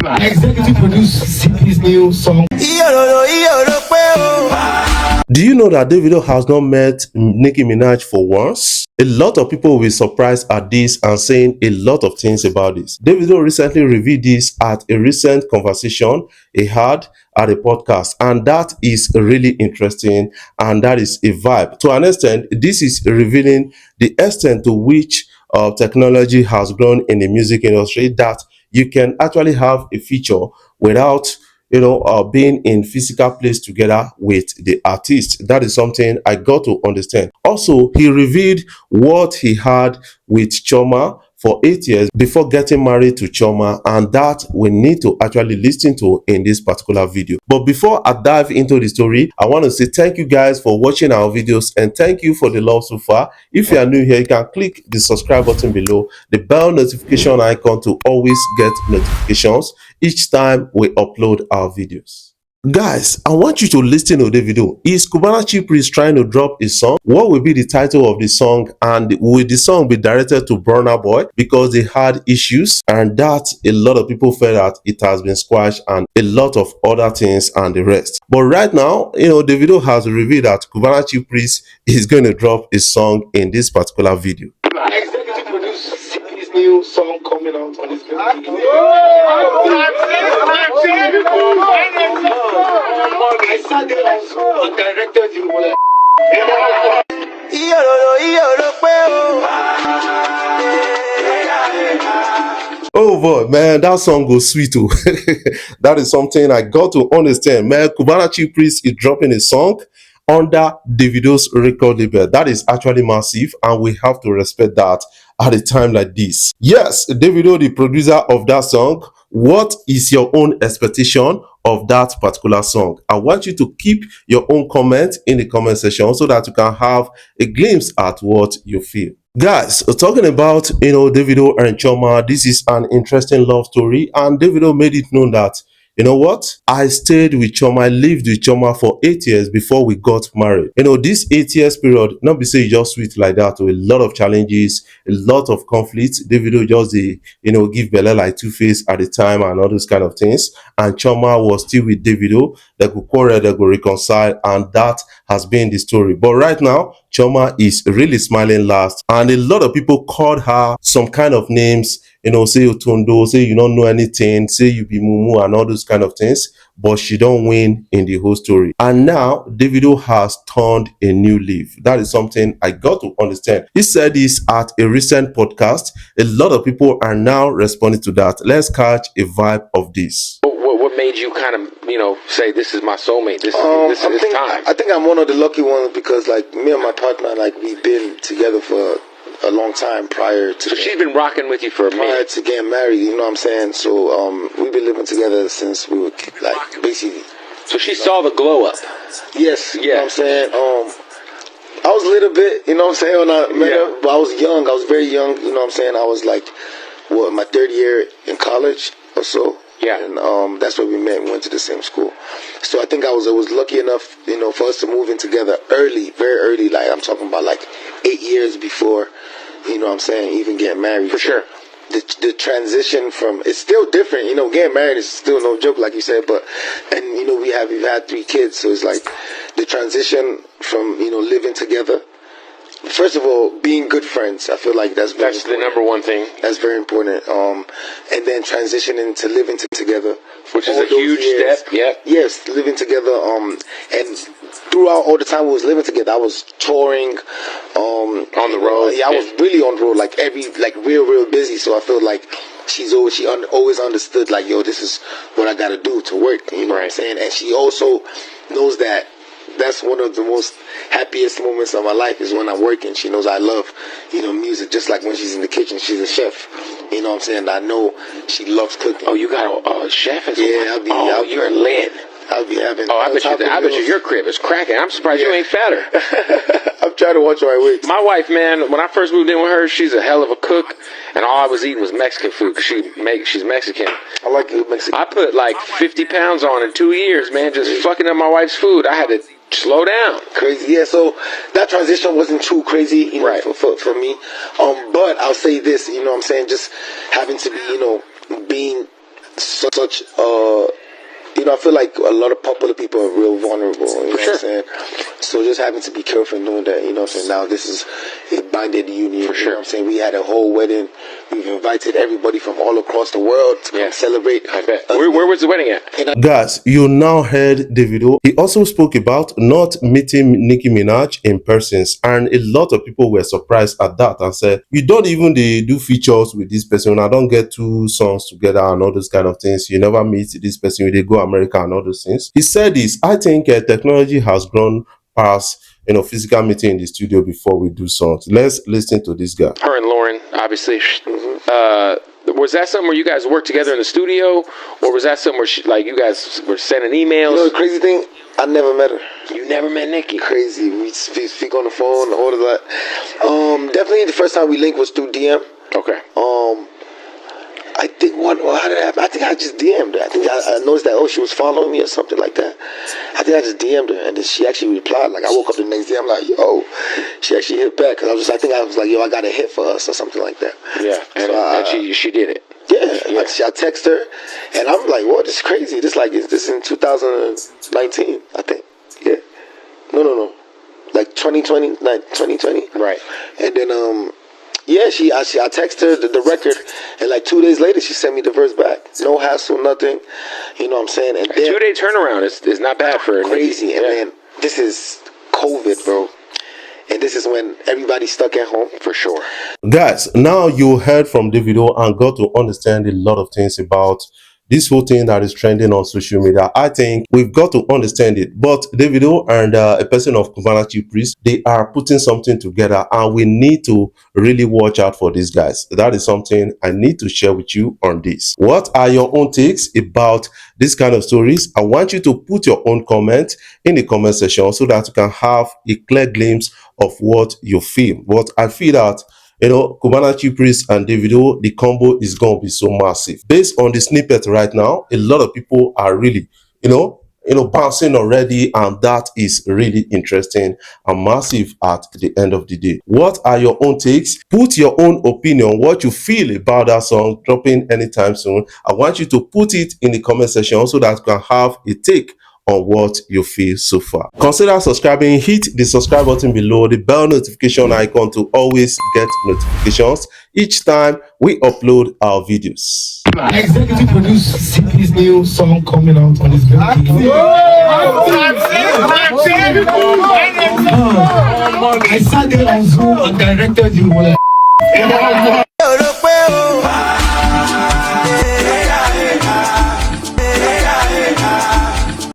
Executive produced CP's new song. Do you know that Davido has not met Nicki Minaj for once? A lot of people will be surprised at this and saying a lot of things about this. Davido recently revealed this at a recent conversation he had at a podcast, and that is really interesting, and that is a vibe. To an extent, this is revealing the extent to which technology has grown in the music industry, that you can actually have a feature without being in physical place together with the artist. That is something I got to understand. Also, he revealed what he had with Choma for 8 years before getting married to Choma, and that we need to actually listen to in this particular video. But before I dive into the story, I want to say thank you guys for watching our videos, and thank you for the love so far. If you are new here, you can click the subscribe button below, the bell notification icon to always get notifications each time we upload our videos. Guys, I want you to listen to the video. Is Cubana Chief Priest trying to drop a song? What will be the title of the song? And will the song be directed to Burna Boy because they had issues? And that a lot of people felt that it has been squashed, and a lot of other things and the rest. But right now, Davido has revealed that Cubana Chief Priest is going to drop a song in this particular video. Executive produced CP's new song coming out on this video. I sat there and directed you. Oh boy, man, that song goes sweet too. That is something I got to understand, man. Cubana Chief Priest is dropping a song under Davido's record label. That is actually massive, and we have to respect that at a time like this. Yes, Davido, the producer of that song. What is your own expectation of that particular song? I want you to keep your own comment in the comment section so that you can have a glimpse at what you feel. Guys, talking about Davido and Choma, this is an interesting love story, and Davido made it known that, you know what? I stayed with Choma, I lived with Choma for 8 years before we got married. This 8 years period, not be say just sweet like that, with a lot of challenges, a lot of conflicts. Davido just give Bella like two-face at the time and all those kind of things. And Choma was still with Davido. They could quarrel, they could reconcile, and that has been the story. But right now, Choma is really smiling last, and a lot of people called her some kind of names, say Otondo, say you don't know anything, say you be Mumu and all those kind of things, but she don't win in the whole story. And now Davido has turned a new leaf. That is something I got to understand. He said this at a recent podcast. A lot of people are now responding to that. Let's catch a vibe of this. What made you kind of, say this is my soulmate? This is time. I think I'm one of the lucky ones because, like, me and my partner, like, we've been together for a long time prior to. So she's been rocking with you for a minute. Prior to getting married, you know what I'm saying? So we've been living together since we were like basically. So she saw the glow up. Yes, you know what I'm saying? I was a little bit, you know what I'm saying, when I met her, but I was young. I was very young, you know what I'm saying? I was like, my third year in college or so. Yeah. And that's where we met and went to the same school. So I think I was lucky enough, for us to move in together early, very early. Like, I'm talking about like 8 years before, you know what I'm saying, even getting married. For sure. The transition from, it's still different, getting married is still no joke, like you said, but, and, we've had 3 kids, so it's like the transition from, living together. First of all, being good friends, I feel like that's the number one thing. That's very important. And then transitioning to living together, which is a huge step. Yeah. Yes, living together. And throughout all the time we was living together, I was touring. On the road. Yeah, I was really on the road, like real busy. So I feel like she always understood, like, yo, this is what I got to do to work. You know what I'm saying? And she also knows that. That's one of the most happiest moments of my life is when I'm working. She knows I love, music. Just like when she's in the kitchen, she's a chef. You know what I'm saying? I know she loves cooking. Oh, you got a chef as well? Yeah, you're lit. I'll be having. Oh, I bet you your crib is cracking. I'm surprised you ain't fatter. I'm trying to watch my weight. My wife, man, when I first moved in with her, she's a hell of a cook, and all I was eating was Mexican food because she's Mexican. I like Mexican. I put like 50 pounds on in 2 years, man, just fucking up my wife's food. I had to slow down. Crazy, yeah. So that transition wasn't too crazy, for me. But I'll say this, you know what I'm saying, just having to be, being such you know, I feel like a lot of popular people are real vulnerable, you know what I'm saying? So just having to be careful and knowing that, you know what I'm saying, now this is a binded union, you know what I'm saying? We had a whole wedding. We've invited everybody from all across the world to come celebrate. I bet. Where was the wedding at? Guys, you now heard Davido. He also spoke about not meeting Nicki Minaj in person, and a lot of people were surprised at that and said, you don't even do features with this person. I don't get 2 songs together and all those kind of things. You never meet this person. They go America and all those things. He said this, I think technology has grown past, you know, physical meeting in the studio before we do songs. Let's listen to this guy. Her and Lauren, obviously. Was that something where you guys worked together in the studio, or was that something where you guys were sending emails? You know, the crazy thing, I never met her. You never met Nicki? Crazy. We speak on the phone, all of that. Definitely the first time we linked was through DM. Okay. I think how did it happen? I think I just DM'd her. I think I noticed that she was following me or something like that. I think I just DM'd her, and then she actually replied. Like, I woke up the next day, I'm like, yo, she actually hit back, because I think I was like, yo, I got a hit for us or something like that. Yeah, and she did it. Yeah. I text her, and I'm like, what? This is crazy. This in 2019, I think. Yeah. No. Like 2020. Right. And then yeah, I texted her the record, and like 2 days later, she sent me the verse back. No hassle, nothing. You know what I'm saying? And a 2-day turnaround is not bad for crazy. Nicki. And then this is COVID, bro. And this is when everybody's stuck at home. For sure. Guys, now you heard from Davido and got to understand a lot of things about this whole thing that is trending on social media. I think we've got to understand it. But Davido and a person of Cubana Chief Priest, they are putting something together, and we need to really watch out for these guys. That is something I need to share with you on this. What are your own takes about this kind of stories? I want you to put your own comment in the comment section so that you can have a clear glimpse of what you feel. But I feel that, you know, Cubana Chief Priest and Davido, the combo is going to be so massive. Based on the snippet right now, a lot of people are really, you know, bouncing already, and that is really interesting and massive at the end of the day. What are your own takes? Put your own opinion, what you feel about that song dropping anytime soon. I want you to put it in the comment section so that you can have a take on what you feel so far. Consider subscribing. Hit the subscribe button below, the bell notification icon to always get notifications each time we upload our videos. I executive produce CP's new song coming out on his birthday. I sat there on Zoom and directed you.